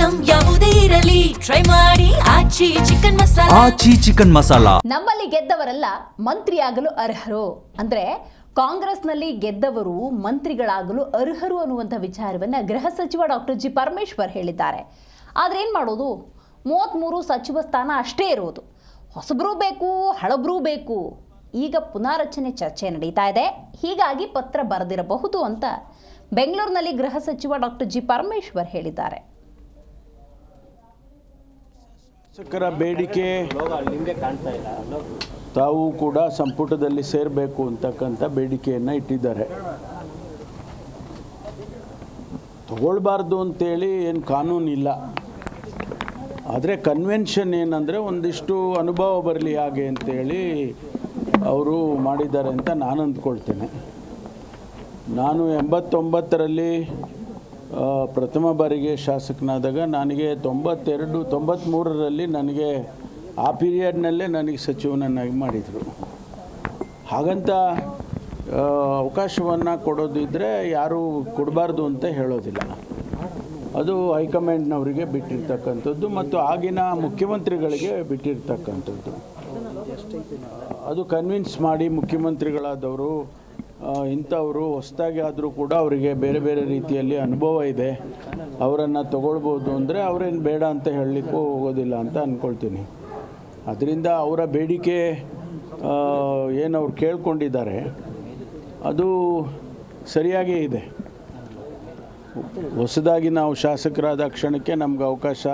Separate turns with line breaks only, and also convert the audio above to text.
Item ಯಾವುದೇ ಇರಲಿ try ಮಾಡಿ ಆಚಿ ಚಿಕನ್ ಮಸಾಲಾ.
ಆಚಿ ಚಿಕನ್ ಮಸಾಲಾ.
ನಮ್ಮಲ್ಲಿ ಗೆದ್ದವರೆಲ್ಲ ಮಂತ್ರಿಯಾಗಲು ಅರ್ಹರು ಅಂದ್ರೆ ಕಾಂಗ್ರೆಸ್ನಲ್ಲಿ ಗೆದ್ದವರು ಮಂತ್ರಿಗಳಾಗಲು ಅರ್ಹರು ಅನ್ನುವಂಥ ವಿಚಾರವನ್ನ ಗೃಹ ಸಚಿವ ಡಾಕ್ಟರ್ ಜಿ ಪರಮೇಶ್ವರ್ ಹೇಳಿದ್ದಾರೆ. ಆದ್ರೆ ಏನ್ ಮಾಡೋದು, 33 ಸಚಿವ ಸ್ಥಾನ ಅಷ್ಟೇ ಇರುವುದು. ಹೊಸಬ್ರೂ ಬೇಕು, ಹಳಬ್ರೂ ಬೇಕು. ಈಗ ಪುನಾರಚನೆ ಚರ್ಚೆ ನಡೀತಾ ಇದೆ. ಹೀಗಾಗಿ ಪತ್ರ ಬರೆದಿರಬಹುದು ಅಂತ ಬೆಂಗಳೂರಿನಲ್ಲಿ ಗೃಹ ಸಚಿವ ಡಾಕ್ಟರ್ ಜಿ ಪರಮೇಶ್ವರ್ ಹೇಳಿದ್ದಾರೆ.
ಶಾಸಕರ ಬೇಡಿಕೆ ತಾವು ಕೂಡ ಸಂಪುಟದಲ್ಲಿ ಸೇರಬೇಕು ಅಂತಕ್ಕಂಥ ಬೇಡಿಕೆಯನ್ನು ಇಟ್ಟಿದ್ದಾರೆ. ತಗೊಳ್ಬಾರ್ದು ಅಂತೇಳಿ ಏನು ಕಾನೂನಿಲ್ಲ. ಆದರೆ ಕನ್ವೆನ್ಷನ್ ಏನಂದರೆ ಒಂದಿಷ್ಟು ಅನುಭವ ಬರಲಿ ಹಾಗೆ ಅಂತೇಳಿ ಅವರು ಮಾಡಿದ್ದಾರೆ ಅಂತ ನಾನು ಅಂದ್ಕೊಳ್ತೇನೆ. ನಾನು 89ರಲ್ಲಿ ಪ್ರಥಮ ಬಾರಿಗೆ ಶಾಸಕನಾದಾಗ ನನಗೆ 93ರಲ್ಲಿ ನನಗೆ ಆ ಪೀರಿಯಡ್ನಲ್ಲೇ ನನಗೆ ಸಚಿವನನ್ನಾಗಿ ಮಾಡಿದರು. ಹಾಗಂತ ಅವಕಾಶವನ್ನು ಕೊಡೋದಿದ್ದರೆ ಯಾರೂ ಕೊಡಬಾರ್ದು ಅಂತ ಹೇಳೋದಿಲ್ಲ. ಅದು ಹೈಕಮಾಂಡ್ನವರಿಗೆ ಬಿಟ್ಟಿರ್ತಕ್ಕಂಥದ್ದು ಮತ್ತು ಆಗಿನ ಮುಖ್ಯಮಂತ್ರಿಗಳಿಗೆ ಬಿಟ್ಟಿರ್ತಕ್ಕಂಥದ್ದು. ಅದು ಕನ್ವಿನ್ಸ್ ಮಾಡಿ ಮುಖ್ಯಮಂತ್ರಿಗಳಾದವರು ಇಂಥವರು ಹೊಸದಾಗಿ ಆದರೂ ಕೂಡ ಅವರಿಗೆ ಬೇರೆ ಬೇರೆ ರೀತಿಯಲ್ಲಿ ಅನುಭವ ಇದೆ, ಅವರನ್ನು ತಗೊಳ್ಬೋದು ಅಂದರೆ ಅವರೇನು ಬೇಡ ಅಂತ ಹೇಳಲಿಕ್ಕೂ ಹೋಗೋದಿಲ್ಲ ಅಂತ ಅಂದ್ಕೊಳ್ತೀನಿ. ಅದರಿಂದ ಅವರ ಬೇಡಿಕೆ ಏನು ಅವ್ರು ಕೇಳ್ಕೊಂಡಿದ್ದಾರೆ ಅದು ಸರಿಯಾಗೇ ಇದೆ. ಹೊಸದಾಗಿ ನಾವು ಶಾಸಕರಾದ ಕ್ಷಣಕ್ಕೆ ನಮ್ಗೆ ಅವಕಾಶ